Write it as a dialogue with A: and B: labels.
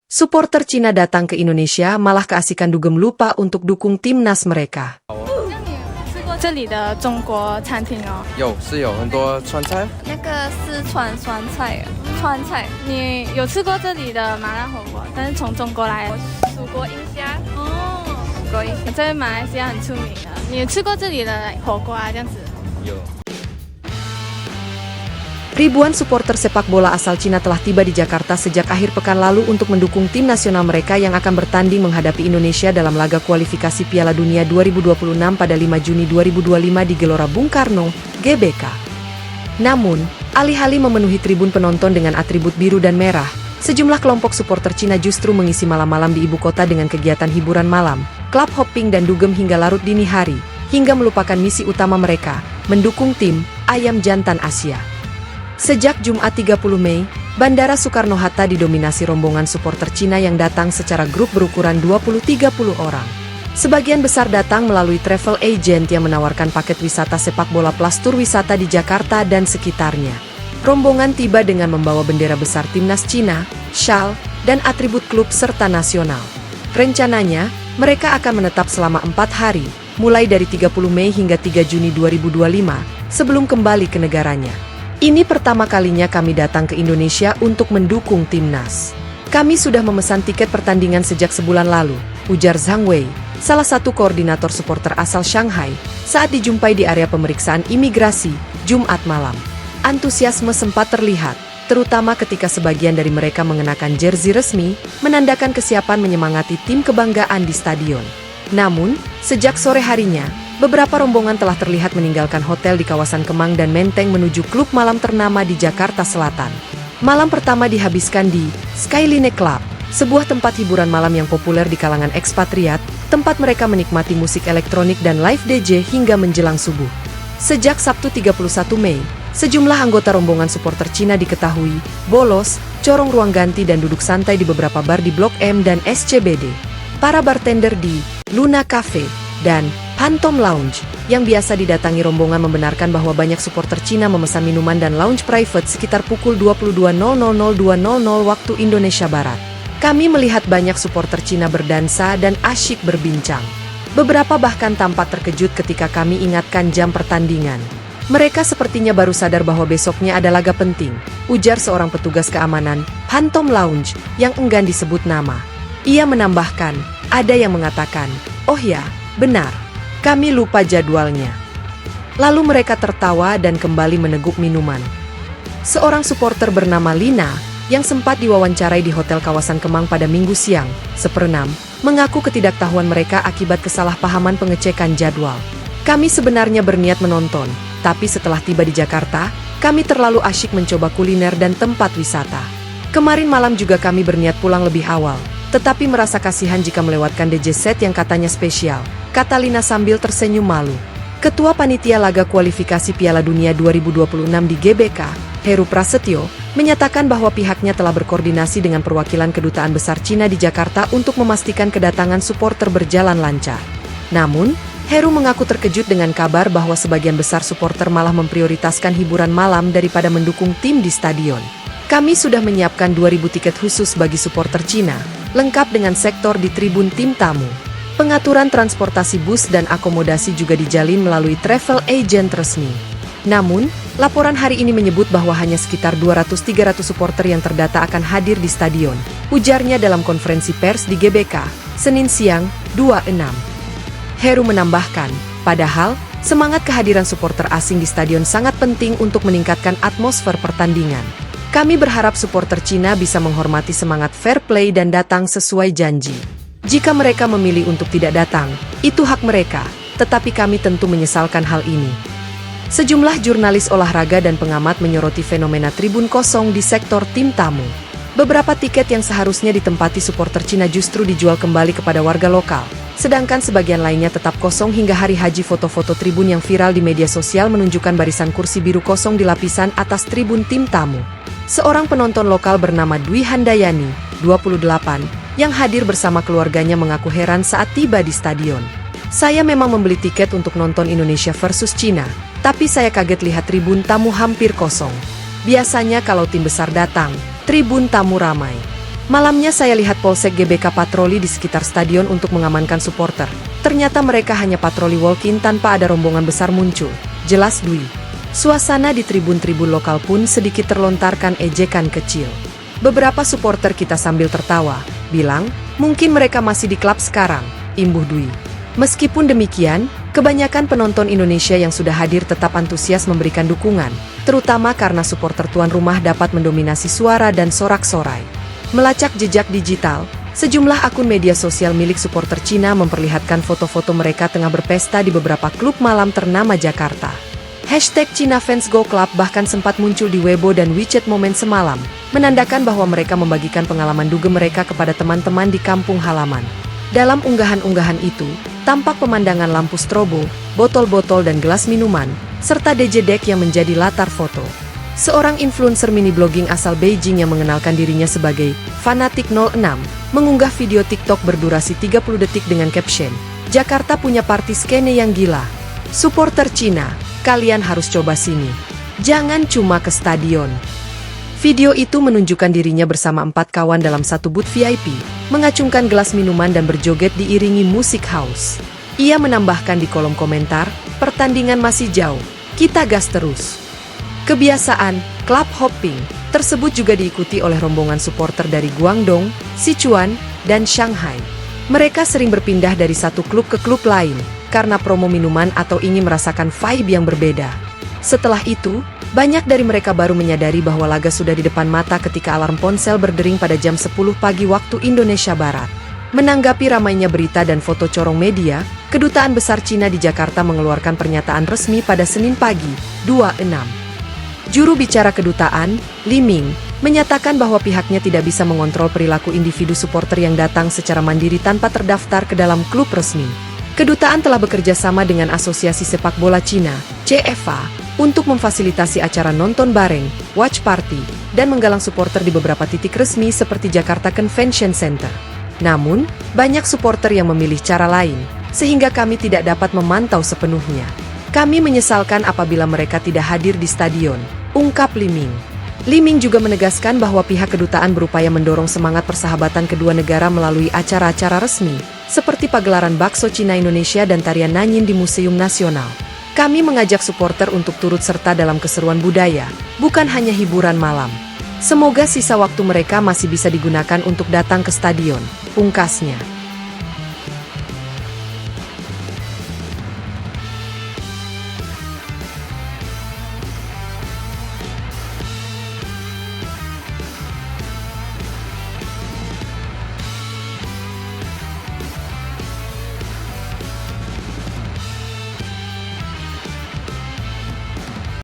A: Supporter Cina datang ke Indonesia malah keasikan dugem lupa untuk dukung timnas mereka.
B: 吃过这里的中国餐厅哦？
C: 有很多川菜。
D: 那个四川酸菜，川菜。
B: 你有吃过这里的麻辣火锅？但是从中国来的
D: 蜀国音虾，
B: 哦，
D: 蜀国音虾。
B: 在马来西亚很出名的。你吃过这里的火锅啊？这样子。
C: 有。
A: Ribuan supporter sepak bola asal Cina telah tiba di Jakarta sejak akhir pekan lalu untuk mendukung tim nasional mereka yang akan bertanding menghadapi Indonesia dalam laga kualifikasi Piala Dunia 2026 pada 5 Juni 2025 di Gelora Bung Karno, GBK. Namun, alih-alih memenuhi tribun penonton dengan atribut biru dan merah, sejumlah kelompok supporter Cina justru mengisi malam-malam di ibu kota dengan kegiatan hiburan malam, club hopping dan dugem hingga larut dini hari, hingga melupakan misi utama mereka, mendukung tim Ayam Jantan Asia. Sejak Jumat 30 Mei, Bandara Soekarno-Hatta didominasi rombongan supporter Cina yang datang secara grup berukuran 20-30 orang. Sebagian besar datang melalui travel agent yang menawarkan paket wisata sepak bola plus tur wisata di Jakarta dan sekitarnya. Rombongan tiba dengan membawa bendera besar timnas Cina, syal, dan atribut klub serta nasional. Rencananya, mereka akan menetap selama 4 hari, mulai dari 30 Mei hingga 3 Juni 2025, sebelum kembali ke negaranya. Ini pertama kalinya kami datang ke Indonesia untuk mendukung timnas. Kami sudah memesan tiket pertandingan sejak sebulan lalu, ujar Zhang Wei, salah satu koordinator supporter asal Shanghai, saat dijumpai di area pemeriksaan imigrasi, Jumat malam. Antusiasme sempat terlihat, terutama ketika sebagian dari mereka mengenakan jersey resmi, menandakan kesiapan menyemangati tim kebanggaan di stadion. Namun, sejak sore harinya, beberapa rombongan telah terlihat meninggalkan hotel di kawasan Kemang dan Menteng menuju klub malam ternama di Jakarta Selatan. Malam pertama dihabiskan di Skyline Club, sebuah tempat hiburan malam yang populer di kalangan ekspatriat, tempat mereka menikmati musik elektronik dan live DJ hingga menjelang subuh. Sejak Sabtu 31 Mei, sejumlah anggota rombongan supporter Cina diketahui bolos, corong ruang ganti dan duduk santai di beberapa bar di Blok M dan SCBD. Para bartender di Luna Cafe dan Phantom Lounge, yang biasa didatangi rombongan membenarkan bahwa banyak supporter Cina memesan minuman dan lounge private sekitar pukul 22.00-2.00 waktu Indonesia Barat. Kami melihat banyak supporter Cina berdansa dan asyik berbincang. Beberapa bahkan tampak terkejut ketika kami ingatkan jam pertandingan. Mereka sepertinya baru sadar bahwa besoknya ada laga penting, ujar seorang petugas keamanan Phantom Lounge yang enggan disebut nama. Ia menambahkan, ada yang mengatakan, "Oh ya, benar. Kami lupa jadwalnya." Lalu mereka tertawa dan kembali meneguk minuman. Seorang supporter bernama Lina, yang sempat diwawancarai di hotel kawasan Kemang pada Minggu siang, 1/6, mengaku ketidaktahuan mereka akibat kesalahpahaman pengecekan jadwal. Kami sebenarnya berniat menonton, tapi setelah tiba di Jakarta, kami terlalu asyik mencoba kuliner dan tempat wisata. Kemarin malam juga kami berniat pulang lebih awal, tetapi merasa kasihan jika melewatkan DJ set yang katanya spesial, kata Lina sambil tersenyum malu. Ketua Panitia Laga Kualifikasi Piala Dunia 2026 di GBK, Heru Prasetyo, menyatakan bahwa pihaknya telah berkoordinasi dengan perwakilan Kedutaan Besar Cina di Jakarta untuk memastikan kedatangan supporter berjalan lancar. Namun, Heru mengaku terkejut dengan kabar bahwa sebagian besar supporter malah memprioritaskan hiburan malam daripada mendukung tim di stadion. Kami sudah menyiapkan 2.000 tiket khusus bagi supporter Cina, lengkap dengan sektor di tribun tim tamu. Pengaturan transportasi bus dan akomodasi juga dijalin melalui travel agent resmi. Namun, laporan hari ini menyebut bahwa hanya sekitar 200-300 supporter yang terdata akan hadir di stadion, ujarnya dalam konferensi pers di GBK, Senin siang, 26. Heru menambahkan, padahal, semangat kehadiran supporter asing di stadion sangat penting untuk meningkatkan atmosfer pertandingan. Kami berharap supporter Cina bisa menghormati semangat fair play dan datang sesuai janji. Jika mereka memilih untuk tidak datang, itu hak mereka, tetapi kami tentu menyesalkan hal ini. Sejumlah jurnalis olahraga dan pengamat menyoroti fenomena tribun kosong di sektor tim tamu. Beberapa tiket yang seharusnya ditempati supporter Cina justru dijual kembali kepada warga lokal, sedangkan sebagian lainnya tetap kosong hingga hari haji. Foto-foto tribun yang viral di media sosial menunjukkan barisan kursi biru kosong di lapisan atas tribun tim tamu. Seorang penonton lokal bernama Dwi Handayani, 28, yang hadir bersama keluarganya mengaku heran saat tiba di stadion. Saya memang membeli tiket untuk nonton Indonesia versus Cina, tapi saya kaget lihat tribun tamu hampir kosong. Biasanya kalau tim besar datang, tribun tamu ramai. Malamnya saya lihat Polsek GBK patroli di sekitar stadion untuk mengamankan supporter. Ternyata mereka hanya patroli walk-in tanpa ada rombongan besar muncul. Jelas Dwi. Suasana di tribun-tribun lokal pun sedikit terlontarkan ejekan kecil. Beberapa supporter kita sambil tertawa, bilang, mungkin mereka masih di klub sekarang, imbuh Dwi. Meskipun demikian, kebanyakan penonton Indonesia yang sudah hadir tetap antusias memberikan dukungan, terutama karena supporter tuan rumah dapat mendominasi suara dan sorak-sorai. Melacak jejak digital, sejumlah akun media sosial milik supporter Cina memperlihatkan foto-foto mereka tengah berpesta di beberapa klub malam ternama Jakarta. Hashtag China Fans Go Club bahkan sempat muncul di Weibo dan WeChat momen semalam, menandakan bahwa mereka membagikan pengalaman dugem mereka kepada teman-teman di kampung halaman. Dalam unggahan-unggahan itu, tampak pemandangan lampu strobo, botol-botol dan gelas minuman, serta DJ Deck yang menjadi latar foto. Seorang influencer mini blogging asal Beijing yang mengenalkan dirinya sebagai Fanatik06 mengunggah video TikTok berdurasi 30 detik dengan caption, "Jakarta punya party skene yang gila. Supporter Cina, kalian harus coba sini. Jangan cuma ke stadion." Video itu menunjukkan dirinya bersama 4 kawan dalam satu booth VIP, mengacungkan gelas minuman dan berjoget diiringi musik house. Ia menambahkan di kolom komentar, "Pertandingan masih jauh, kita gas terus." Kebiasaan club hopping tersebut juga diikuti oleh rombongan supporter dari Guangdong, Sichuan, dan Shanghai. Mereka sering berpindah dari satu klub ke klub lain karena promo minuman atau ingin merasakan vibe yang berbeda. Setelah itu, banyak dari mereka baru menyadari bahwa laga sudah di depan mata ketika alarm ponsel berdering pada jam 10 pagi waktu Indonesia Barat. Menanggapi ramainya berita dan foto corong media, Kedutaan Besar Cina di Jakarta mengeluarkan pernyataan resmi pada Senin pagi, 26. Juru bicara kedutaan, Li Ming, menyatakan bahwa pihaknya tidak bisa mengontrol perilaku individu supporter yang datang secara mandiri tanpa terdaftar ke dalam klub resmi. Kedutaan telah bekerja sama dengan Asosiasi Sepak Bola Cina, CFA, untuk memfasilitasi acara nonton bareng, watch party, dan menggalang supporter di beberapa titik resmi seperti Jakarta Convention Center. Namun, banyak supporter yang memilih cara lain, sehingga kami tidak dapat memantau sepenuhnya. Kami menyesalkan apabila mereka tidak hadir di stadion, ungkap Li Ming. Li Ming juga menegaskan bahwa pihak kedutaan berupaya mendorong semangat persahabatan kedua negara melalui acara-acara resmi, seperti pagelaran bakso Cina Indonesia dan tarian Nanyin di Museum Nasional. Kami mengajak supporter untuk turut serta dalam keseruan budaya, bukan hanya hiburan malam. Semoga sisa waktu mereka masih bisa digunakan untuk datang ke stadion, pungkasnya.